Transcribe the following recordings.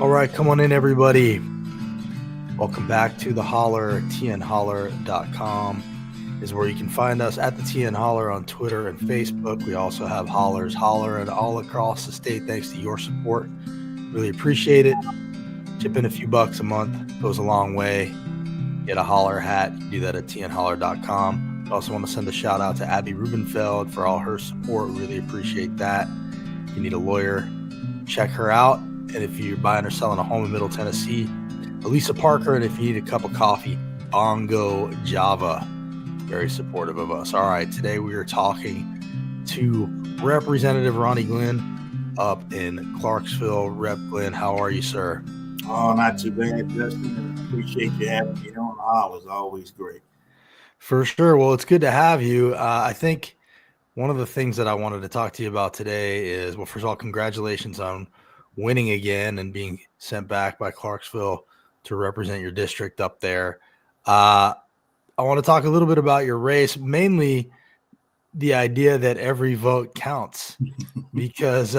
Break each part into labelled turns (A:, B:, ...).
A: All right, come on in, everybody. Welcome back to the Holler. tnholler.com is where you can find us at the TN Holler on Twitter and Facebook. We also have Hollers hollering all across the state thanks to your support. Really appreciate it. Chip in a few bucks a month goes a long way. Get a holler hat. You can do that at tnholler.com. I also want to send a shout out to Abby Rubenfeld for all her support. Really appreciate that. If you need a lawyer, check her out. And if you're buying or selling a home in Middle Tennessee, Elisa Parker. And if you need a cup of coffee, Bongo Java. Very supportive of us. All right, today we are talking to Representative Ronnie Glynn up in Clarksville. Rep. Glynn, how are you, sir?
B: Oh, not too bad, Justin. Appreciate you having me on. The Holler is always great.
A: For sure. Well, it's good to have you. I think one of the things that I wanted to talk to you about today is, well, first of all, congratulations on winning again and being sent back by Clarksville to represent your district up there. I want to talk a little bit about your race, mainly the idea that every vote counts, because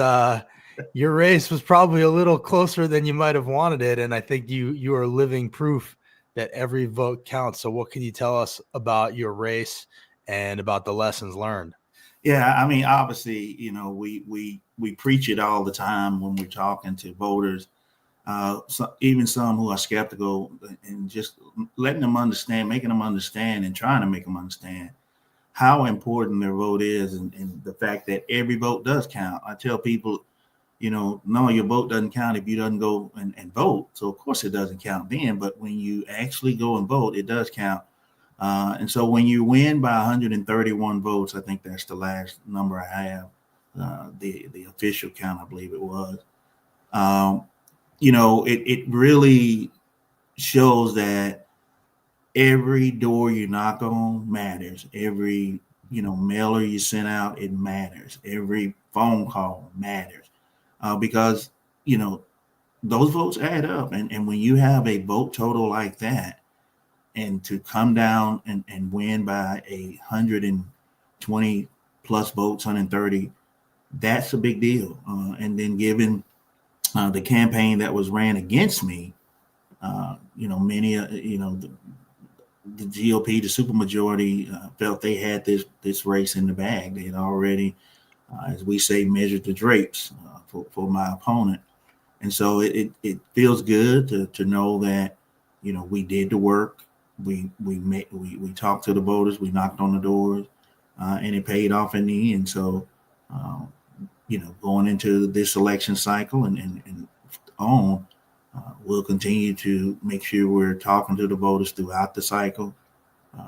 A: your race was probably a little closer than you might have wanted it. And I think you are living proof that every vote counts. So what can you tell us about your race and about the lessons learned?
B: Yeah, I mean, obviously, we preach it all the time when we're talking to voters, so even some who are skeptical, and just letting them understand, making them understand, and trying to make them understand how important their vote is, and the fact that every vote does count. I tell people, no, your vote doesn't count if you doesn't go and vote. So of course it doesn't count then, but when you actually go and vote, it does count. And so when you win by 131 votes, I think that's the last number I have, the official count, I believe it was. It really shows that every door you knock on matters. Every, mailer you send out, it matters. Every phone call matters. Because, those votes add up. And when you have a vote total like that, and to come down and win by 120 plus votes, 130, that's a big deal. And then given the campaign that was ran against me, many, the GOP, the supermajority, felt they had this race in the bag. They had already, as we say, measured the drapes for my opponent. And so it feels good to know that, we did the work. We talked to the voters, we knocked on the doors, and it paid off in the end. So, going into this election cycle and on, we'll continue to make sure we're talking to the voters throughout the cycle,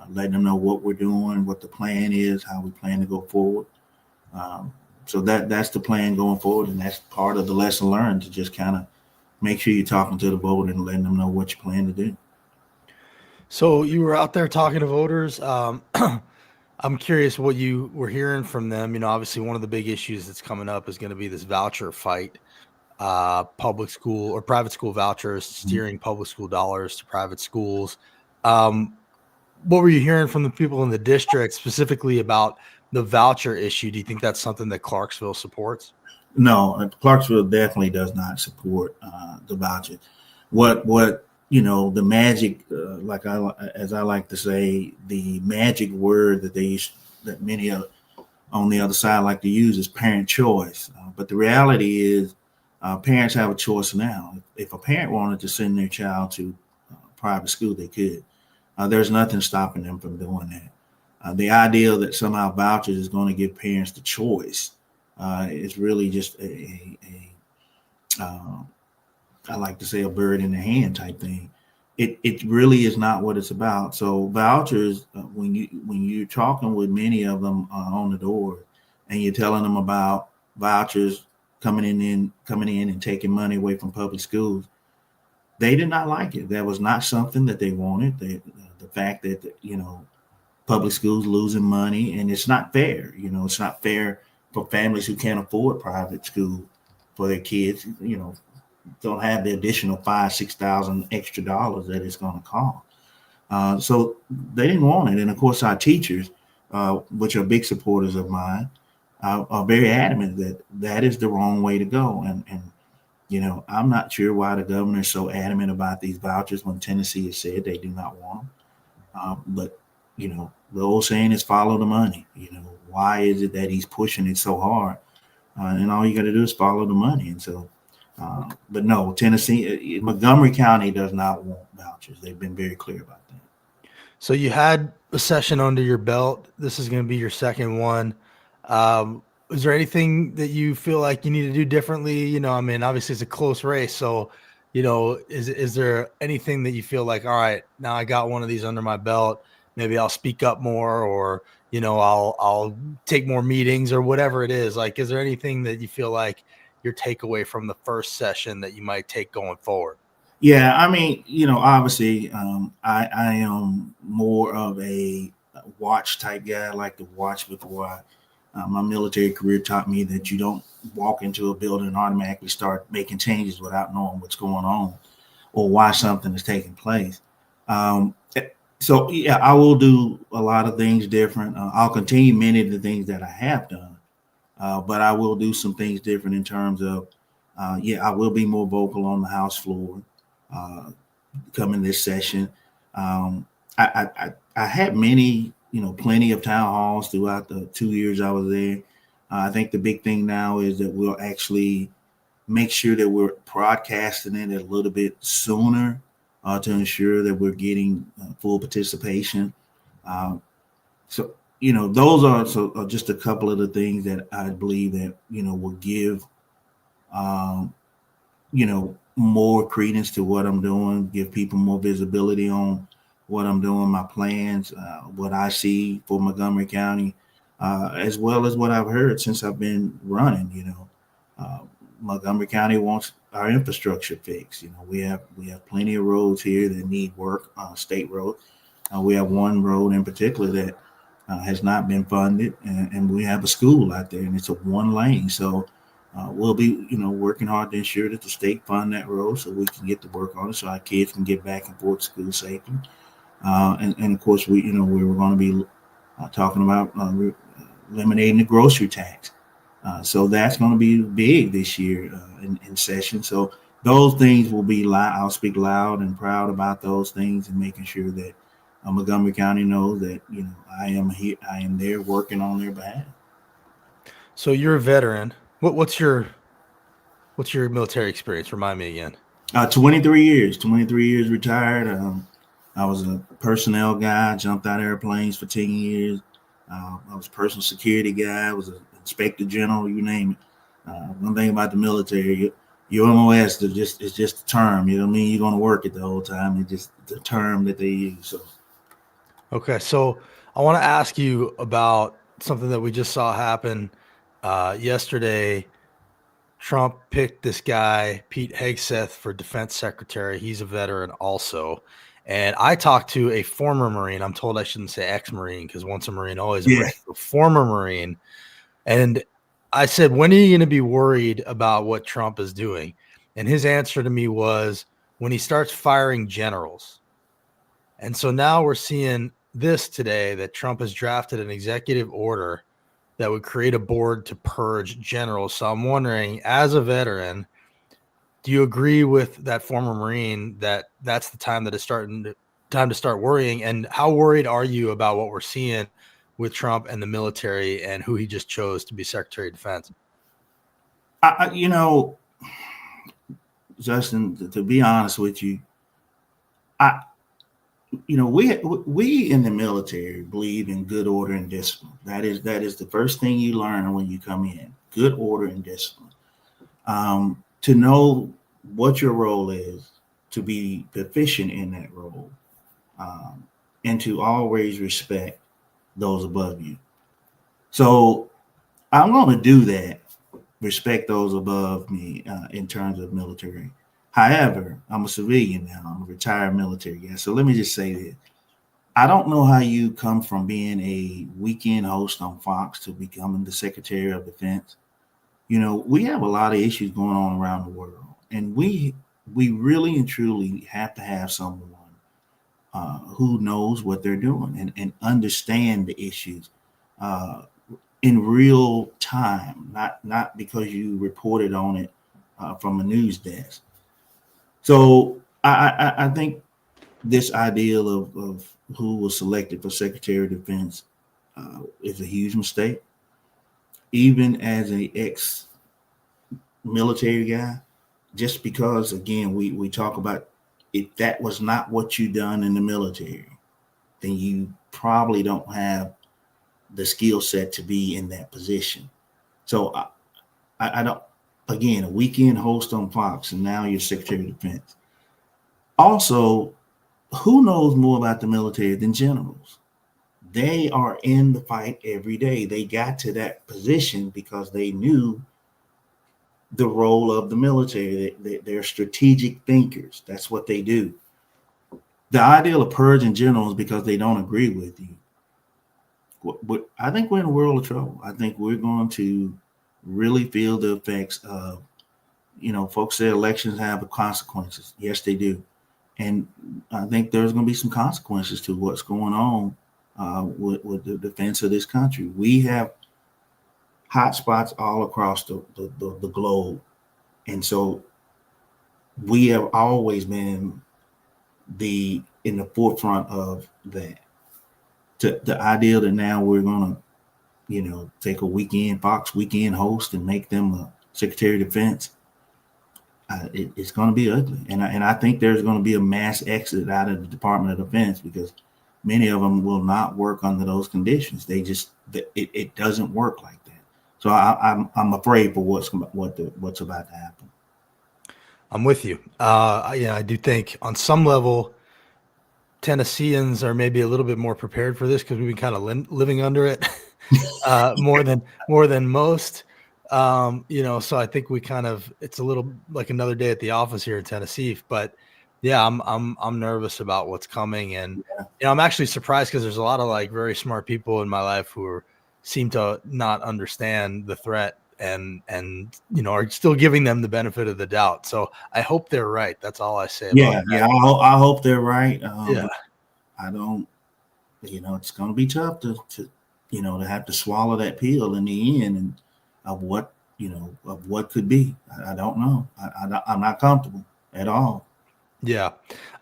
B: letting them know what we're doing, what the plan is, how we plan to go forward. So that's the plan going forward, and that's part of the lesson learned, to just kind of make sure you're talking to the voter and letting them know what you plan to do.
A: So you were out there talking to voters. I'm curious what you were hearing from them. Obviously one of the big issues that's coming up is going to be this voucher fight, public school or private school vouchers, steering public school dollars to private schools. What were you hearing from the people in the district specifically about the voucher issue? Do you think that's something that Clarksville supports?
B: No, Clarksville definitely does not support the voucher. What the magic, as I like to say, the magic word that many on the other side like to use is parent choice. But the reality is, parents have a choice now. If a parent wanted to send their child to private school, they could. There's nothing stopping them from doing that. The idea that somehow vouchers is going to give parents the choice is really just I like to say, a bird in the hand type thing. It really is not what it's about. So vouchers, when you're talking with many of them on the door, and you're telling them about vouchers coming in and taking money away from public schools, they did not like it. That was not something that they wanted. The fact that public schools losing money, and it's not fair. It's not fair for families who can't afford private school for their kids. Don't have the additional $5,000-6,000 extra dollars that it's going to cost. So they didn't want it. And of course, our teachers, which are big supporters of mine, are very adamant that is the wrong way to go. And I'm not sure why the governor is so adamant about these vouchers when Tennessee has said they do not want them. But the old saying is follow the money. Why is it that he's pushing it so hard? And all you got to do is follow the money. And so, but no, Tennessee, Montgomery County does not want vouchers. They've been very clear about that.
A: So you had a session under your belt. This is going to be your second one. Is there anything that you feel like you need to do differently? I mean, obviously it's a close race. So, is there anything that you feel like, all right, now I got one of these under my belt, maybe I'll speak up more, or, I'll take more meetings or whatever it is. Like, is there anything that you feel like your takeaway from the first session that you might take going forward?
B: Yeah, I mean, obviously, I am more of a watch type guy. I like to watch before my military career taught me that you don't walk into a building and automatically start making changes without knowing what's going on or why something is taking place. So yeah, I will do a lot of things different. I'll continue many of the things that I have done, but I will do some things different in terms of, I will be more vocal on the House floor uh, coming this session. Um, I had many, plenty of town halls throughout the 2 years I was there. I think the big thing now is that we'll actually make sure that we're broadcasting it a little bit sooner to ensure that we're getting full participation. Um, so, those are just a couple of the things that I believe that, will give, um, more credence to what I'm doing, give people more visibility on what I'm doing, my plans, what I see for Montgomery County, as well as what I've heard since I've been running. Uh, Montgomery County wants our infrastructure fixed. We have plenty of roads here that need work, state road. We have one road in particular that has not been funded, and we have a school out there, and it's a one lane. So we'll be, working hard to ensure that the state fund that road so we can get to work on it, so our kids can get back and forth to school safely. And of course, we were going to be talking about eliminating the grocery tax. So that's going to be big this year in session. So those things will be loud. I'll speak loud and proud about those things and making sure that Montgomery County knows that I am here. I am there working on their behalf.
A: So you're a veteran. What's your military experience? Remind me again.
B: 23 years. 23 years retired. I was a personnel guy. Jumped out of airplanes for 10 years. I was a personal security guy. I was an inspector general. You name it. One thing about the military, your MOS is just a term. You know what I mean? You're going to work it the whole time. It's just the term that they use. So.
A: Okay, so I want to ask you about something that we just saw happen yesterday. Trump picked this guy, Pete Hegseth, for defense secretary. He's a veteran also. And I talked to a former Marine. I'm told I shouldn't say ex-Marine because once a Marine, always a
B: Yeah.
A: Marine. A former Marine. And I said, when are you going to be worried about what Trump is doing? And his answer to me was when he starts firing generals. And so now we're seeing this today that Trump has drafted an executive order that would create a board to purge generals. So I'm wondering, as a veteran, do you agree with that former Marine that that's the time that it's time to start worrying? And how worried are you about what we're seeing with Trump and the military and who he just chose to be Secretary of Defense?
B: Justin, to be honest with you, I we in the military believe in good order and discipline. That is the first thing you learn when you come in. Good order and discipline. To know what your role is, to be proficient in that role, and to always respect those above you. So I'm going to do that. Respect those above me in terms of military. However, I'm a civilian now. I'm a retired military guy. So let me just say this. I don't know how you come from being a weekend host on Fox to becoming the Secretary of Defense. We have a lot of issues going on around the world, and we really and truly have to have someone who knows what they're doing and understand the issues uh, in real time, not because you reported on it from a news desk. So I think this ideal of who was selected for Secretary of Defense is a huge mistake. Even as an ex-military guy, just because, again, we talk about if that was not what you done in the military, then you probably don't have the skill set to be in that position. So I don't, again, a weekend host on Fox, and now you're Secretary of Defense. Also, who knows more about the military than generals? They are in the fight every day. They got to that position because they knew the role of the military. They're strategic thinkers. That's what they do. The ideal of purging generals because they don't agree with you. I think we're in a world of trouble. I think we're going to really feel the effects of, folks say elections have consequences. Yes, they do. And I think there's going to be some consequences to what's going on with the defense of this country. We have hot spots all across the globe. And so we have always been in the forefront of that. The idea that now we're going to, take a Fox weekend host and make them a Secretary of Defense, it's going to be ugly. And I think there's going to be a mass exit out of the Department of Defense because many of them will not work under those conditions. It doesn't work like that. So I'm afraid for what's about to happen.
A: I'm with you. I do think on some level, Tennesseans are maybe a little bit more prepared for this because we've been kind of living under it more than most. So I think it's a little like another day at the office here in Tennessee. But yeah, I'm nervous about what's coming, and I'm actually surprised because there's a lot of like very smart people in my life who seem to not understand the threat and are still giving them the benefit of the doubt. So I hope they're right. That's all I say.
B: Yeah. I hope they're right.
A: Yeah.
B: I don't. It's going to be tough to have to swallow that pill in the end, and of what could be. I don't know. I'm not comfortable at all.
A: Yeah.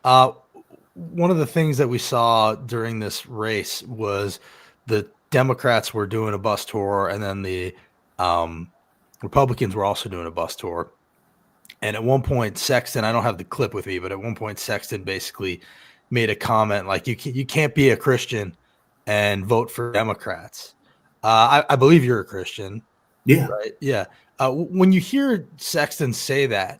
A: One of the things that we saw during this race was the Democrats were doing a bus tour, and then the Republicans were also doing a bus tour. And at one point, Sexton, I don't have the clip with me, but at one point, Sexton basically made a comment like, you can't be a Christian and vote for Democrats. I believe you're a Christian.
B: Yeah.
A: Right. Yeah. When you hear Sexton say that,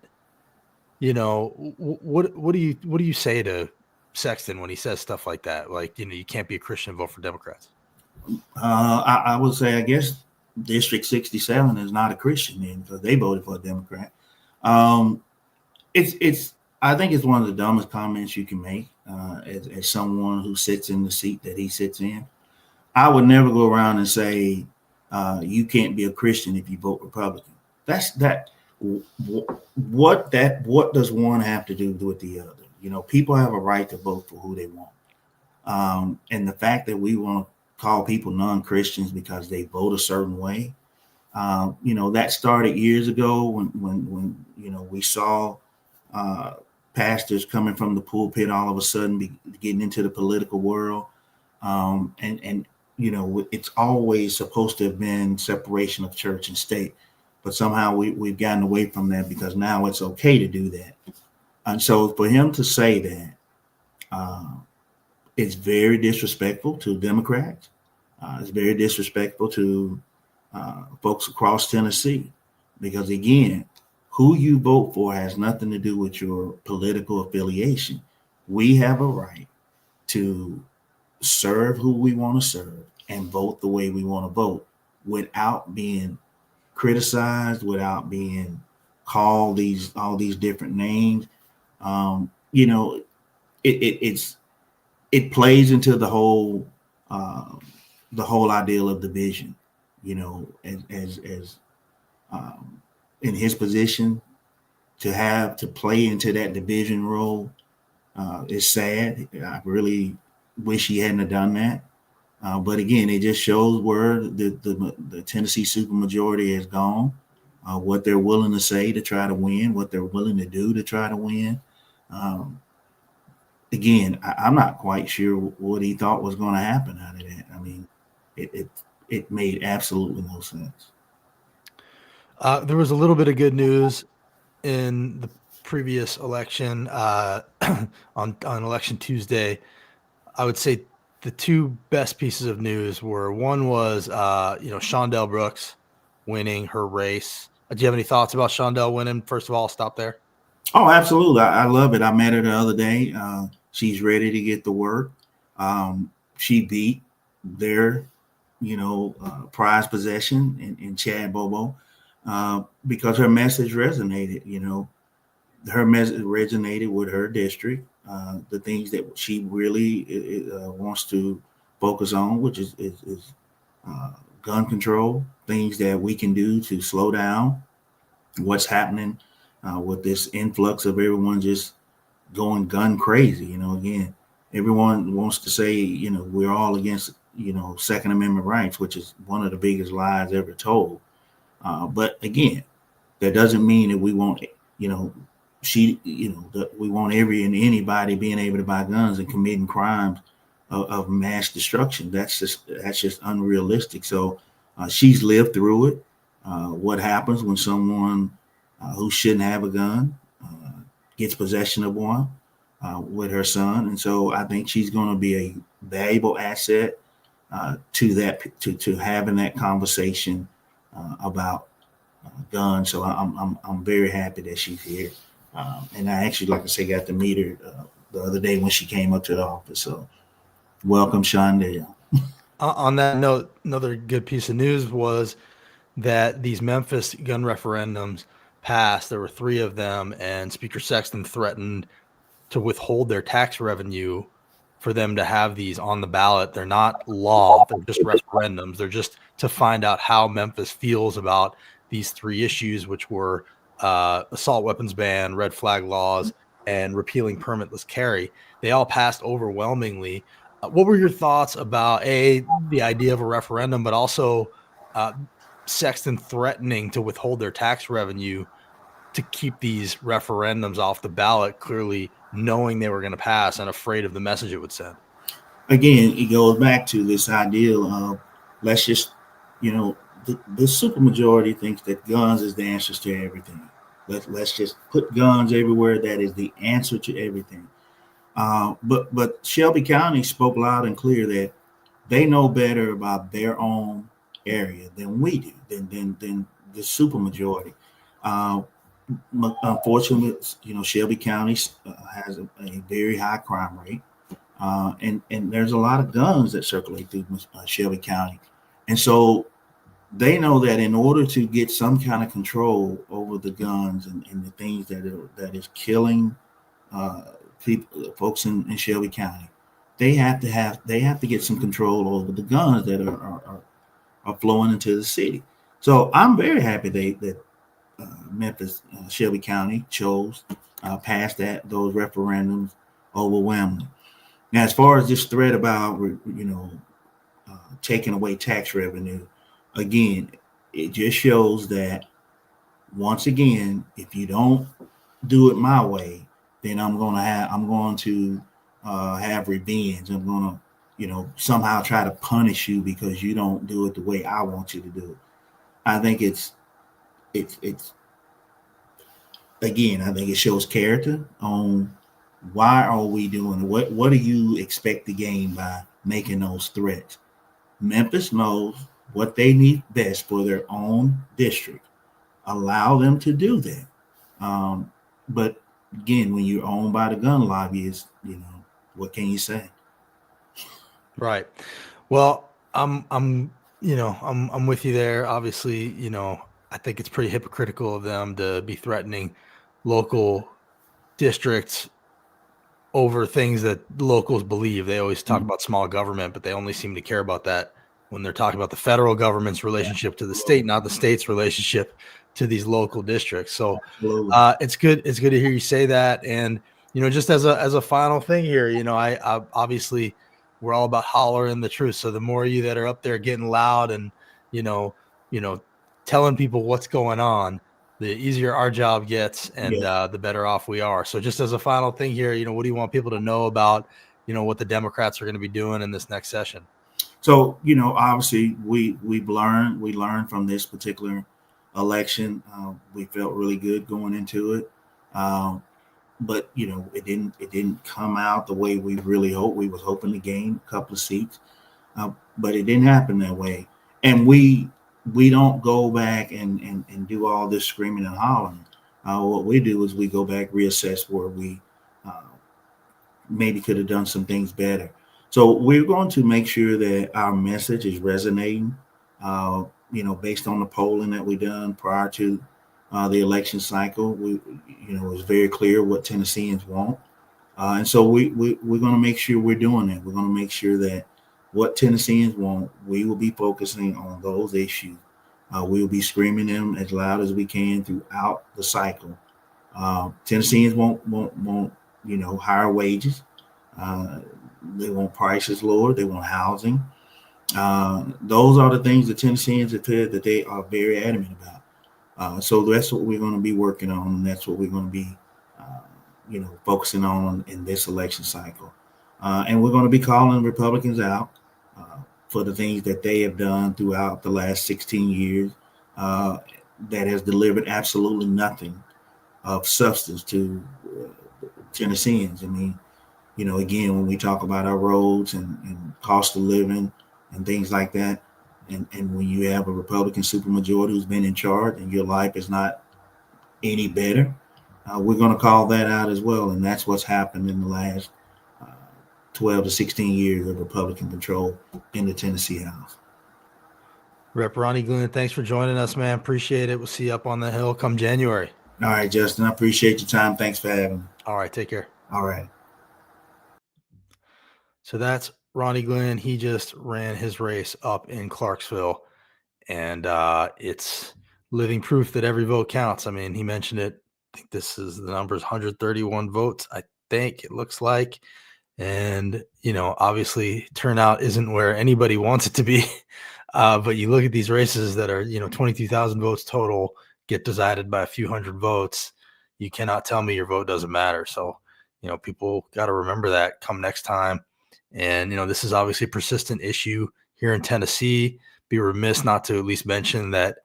A: what do you say to Sexton when he says stuff like that? Like, you can't be a Christian and vote for Democrats.
B: I would say, I guess District 67 is not a Christian then because they voted for a Democrat. I think it's one of the dumbest comments you can make as someone who sits in the seat that he sits in. I would never go around and say you can't be a Christian if you vote Republican. What does one have to do with the other? People have a right to vote for who they want. And the fact that we want to call people non-Christians because they vote a certain way, that started years ago when we saw pastors coming from the pulpit all of a sudden getting into the political world. And it's always supposed to have been separation of church and state, but somehow we've gotten away from that because now it's okay to do that. And so for him to say that, it's very disrespectful to Democrats. It's very disrespectful to folks across Tennessee, because again, who you vote for has nothing to do with your political affiliation. We have a right to serve who we want to serve and vote the way we want to vote without being criticized, without being called all these different names. It plays into the whole ideal of division. As in his position to play into that division role is sad. I really wish he hadn't have done that. But again, it just shows where the Tennessee supermajority has gone. what they're willing to say to try to win, what they're willing to do to try to win. Um, Again, I'm not quite sure what he thought was going to happen out of that. I mean, it made absolutely no sense.
A: There was a little bit of good news in the previous election on election Tuesday. I would say the two best pieces of news were one was Shondell Brooks winning her race. Do you have any thoughts about Shondell winning? First of all, I'll stop there.
B: Oh, absolutely. I love it. I met her the other day. She's ready to get to work. She beat their, prized possession in Chad Bobo because her message resonated. Her message resonated with her district. The things that she really wants to focus on, which is gun control, things that we can do to slow down what's happening with this influx of everyone just going gun crazy. Again, everyone wants to say, we're all against, Second Amendment rights, which is one of the biggest lies ever told. But again, that doesn't mean that we want, that we want every and anybody being able to buy guns and committing crimes of mass destruction. That's just unrealistic. So she's lived through it. What happens when someone who shouldn't have a gun gets possession of one with her son, and so I think she's going to be a valuable asset to that to having that conversation about guns. So I'm very happy that she's here, and I actually, like I say, got to meet her the other day when she came up to the office. So welcome, Shondell.
A: On that note, another good piece of news was that these Memphis gun referendums passed. There were 3 of them, and Speaker Sexton threatened to withhold their tax revenue for them to have these on the ballot. They're not law, they're just referendums. They're just to find out how Memphis feels about these 3 issues, which were assault weapons ban, red flag laws, and repealing permitless carry. They all passed overwhelmingly. What were your thoughts about the idea of a referendum, but also Sexton threatening to withhold their tax revenue to keep these referendums off the ballot, clearly knowing they were going to pass and afraid of the message it would send?
B: Again, it goes back to this ideal of let's just, the supermajority thinks that guns is the answers to everything. Let's just put guns everywhere. That is the answer to everything. But Shelby County spoke loud and clear that they know better about their own area than we do, than the supermajority. Unfortunately, Shelby County has a very high crime rate, and there's a lot of guns that circulate through Shelby County, and so they know that in order to get some kind of control over the guns and the things that is killing folks in Shelby County, they have to get some control over the guns that are flowing into the city. So I'm very happy that Memphis, Shelby County chose passed those referendums overwhelmingly. Now, as far as this threat about taking away tax revenue, again, it just shows that once again, if you don't do it my way, then I'm going to have revenge. I'm going to somehow try to punish you because you don't do it the way I want you to do it. I think it's again, I think it shows character on why are we doing it? What do you expect to gain by making those threats? Memphis knows what they need best for their own district. Allow them to do that. But again, when you're owned by the gun lobbyists, what can you say?
A: Right. Well, I'm with you there. Obviously, I think it's pretty hypocritical of them to be threatening local districts over things that locals believe. They always talk about small government, but they only seem to care about that when they're talking about the federal government's relationship to the state, not the state's relationship to these local districts. So it's good. It's good to hear you say that. And, just as a final thing here, I obviously we're all about hollering the truth. So the more of you that are up there getting loud and, telling people what's going on, the easier our job gets, and the better off we are. So just as a final thing here, what do you want people to know about, what the Democrats are going to be doing in this next session?
B: So, obviously we learned from this particular election. We felt really good going into it. But it didn't come out the way we really hoped. We was hoping to gain a couple of seats, but it didn't happen that way. And we don't go back and do all this screaming and hollering. What we do is we go back, reassess where we uh, maybe could have done some things better. So we're going to make sure that our message is resonating. Based on the polling that we done prior to the election cycle, it was very clear what Tennesseans want. And so we're going to make sure we're doing that. We're going to make sure that what Tennesseans want, we will be focusing on those issues. We will be screaming them as loud as we can throughout the cycle. Tennesseans won't higher wages. Uh, they want prices lower. They want housing. Those are the things the Tennesseans have said that they are very adamant about. So that's what we're going to be working on, and that's what we're going to be, focusing on in this election cycle. And we're going to be calling Republicans out for the things that they have done throughout the last 16 years uh, that has delivered absolutely nothing of substance to Tennesseans. I mean, again, when we talk about our roads and cost of living and things like that, and when you have a Republican supermajority who's been in charge and your life is not any better, we're going to call that out as well. And that's what's happened in the last uh, 12 to 16 years of Republican control in the Tennessee House.
A: Rep. Ronnie Glynn, thanks for joining us, man. Appreciate it. We'll see you up on the Hill come January.
B: All right, Justin, I appreciate your time. Thanks for having me.
A: All right, take care.
B: All right.
A: So that's Ronnie Glynn. He just ran his race up in Clarksville, and it's living proof that every vote counts. I mean, he mentioned it. I think this is the numbers, 131 votes, I think it looks like. And, obviously turnout isn't where anybody wants it to be. But you look at these races that are, 22,000 votes total, get decided by a few hundred votes. You cannot tell me your vote doesn't matter. So, people got to remember that come next time. And, this is obviously a persistent issue here in Tennessee. Be remiss not to at least mention that,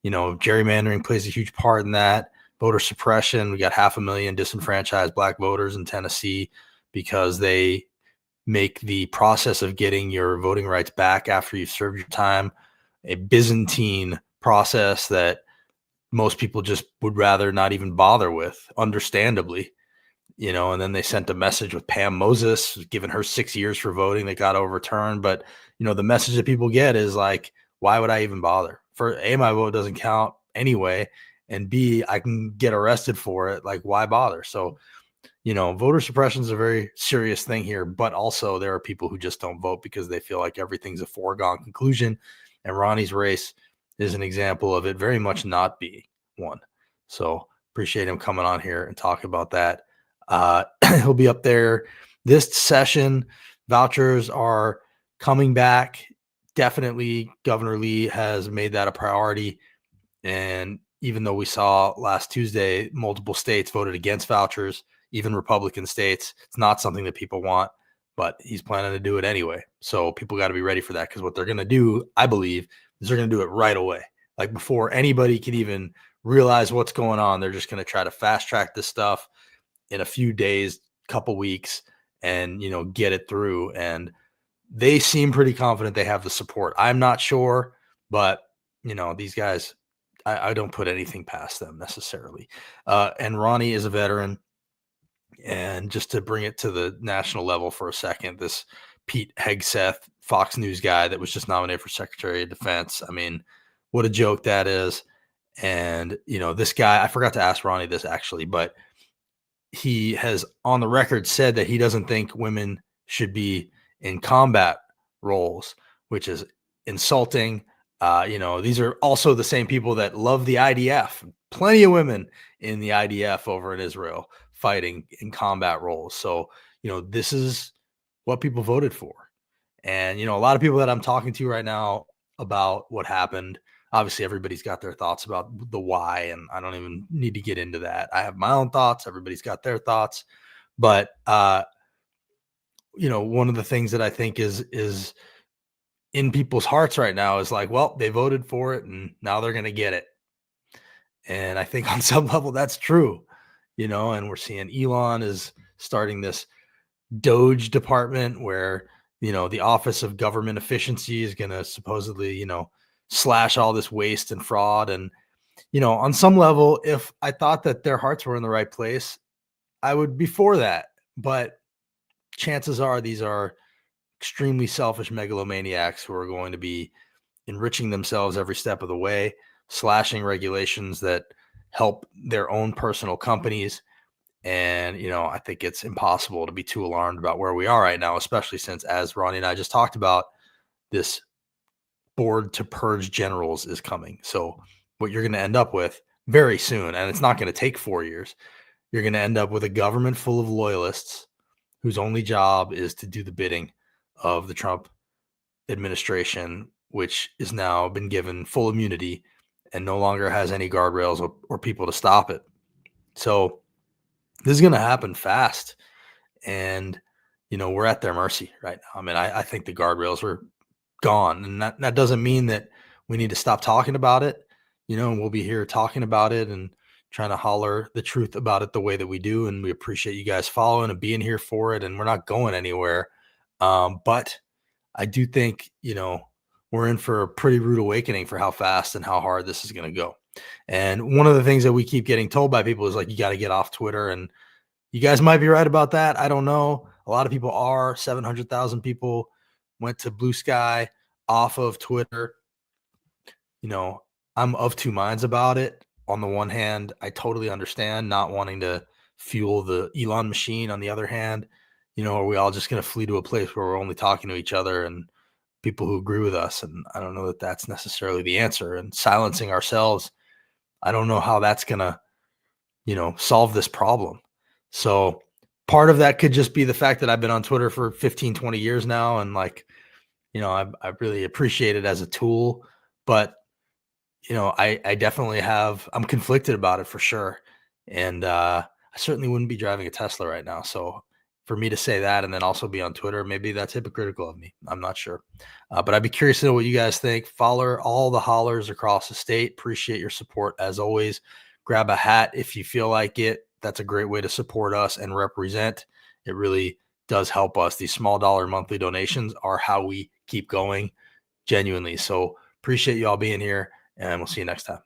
A: gerrymandering plays a huge part in that. Voter suppression. We got 500,000 disenfranchised Black voters in Tennessee because they make the process of getting your voting rights back after you've served your time a Byzantine process that most people just would rather not even bother with, understandably. And then they sent a message with Pam Moses, giving her 6 years for voting that got overturned. But, the message that people get is like, why would I even bother? For A, my vote doesn't count anyway. And B, I can get arrested for it. Like, why bother? So, voter suppression is a very serious thing here, but also there are people who just don't vote because they feel like everything's a foregone conclusion. And Ronnie's race is an example of it very much not being one. So appreciate him coming on here and talking about that. He'll be up there this session. Vouchers are coming back. Definitely Governor Lee has made that a priority. And even though we saw last Tuesday, multiple states voted against vouchers, even Republican states, it's not something that people want, but he's planning to do it anyway. So people got to be ready for that, because what they're going to do, I believe, is they're going to do it right away. Like before anybody can even realize what's going on, they're just going to try to fast track this stuff in a few days, couple weeks, and, get it through. And they seem pretty confident they have the support. I'm not sure, but, these guys, I don't put anything past them necessarily. And Ronnie is a veteran. And just to bring it to the national level for a second, this Pete Hegseth, Fox News guy that was just nominated for Secretary of Defense. I mean, what a joke that is. And, this guy, I forgot to ask Ronnie this actually, but he has on the record said that he doesn't think women should be in combat roles, which is insulting. These are also the same people that love the IDF. Plenty of women in the IDF over in Israel fighting in combat roles. So, this is what people voted for. And, a lot of people that I'm talking to right now about what happened obviously everybody's got their thoughts about the why, and I don't even need to get into that. I have my own thoughts. Everybody's got their thoughts. But, one of the things that I think is in people's hearts right now is like, well, they voted for it and now they're going to get it. And I think on some level that's true, and we're seeing Elon is starting this Doge department where, the Office of Government Efficiency is going to supposedly, slash all this waste and fraud. And, on some level, if I thought that their hearts were in the right place, I would be for that. But chances are these are extremely selfish megalomaniacs who are going to be enriching themselves every step of the way, slashing regulations that help their own personal companies. And, I think it's impossible to be too alarmed about where we are right now, especially since, as Ronnie and I just talked about, this board to purge generals is coming. So what you're going to end up with very soon, and it's not going to take 4 years, you're going to end up with a government full of loyalists whose only job is to do the bidding of the Trump administration, which is now been given full immunity and no longer has any guardrails or people to stop it. So this is going to happen fast. And, we're at their mercy right now. I mean, I think the guardrails are gone. And that doesn't mean that we need to stop talking about it. And we'll be here talking about it and trying to holler the truth about it the way that we do. And we appreciate you guys following and being here for it. And we're not going anywhere. But I do think, we're in for a pretty rude awakening for how fast and how hard this is going to go. And one of the things that we keep getting told by people is like, you got to get off Twitter. And you guys might be right about that. I don't know. A lot of people are. 700,000 people went to Blue Sky off of Twitter. I'm of two minds about it. On the one hand, I totally understand not wanting to fuel the Elon machine. On the other hand, are we all just going to flee to a place where we're only talking to each other and people who agree with us? And I don't know that that's necessarily the answer. And silencing ourselves, I don't know how that's going to, solve this problem. So part of that could just be the fact that I've been on Twitter for 15, 20 years now. And like, I really appreciate it as a tool, but I definitely I'm conflicted about it for sure. And I certainly wouldn't be driving a Tesla right now. So for me to say that and then also be on Twitter, maybe that's hypocritical of me. I'm not sure. But I'd be curious to know what you guys think. Follow all the hollers across the state. Appreciate your support as always. Grab a hat if you feel like it. That's a great way to support us and represent. It really does help us. These small dollar monthly donations are how we keep going, genuinely. So appreciate you all being here, and we'll see you next time.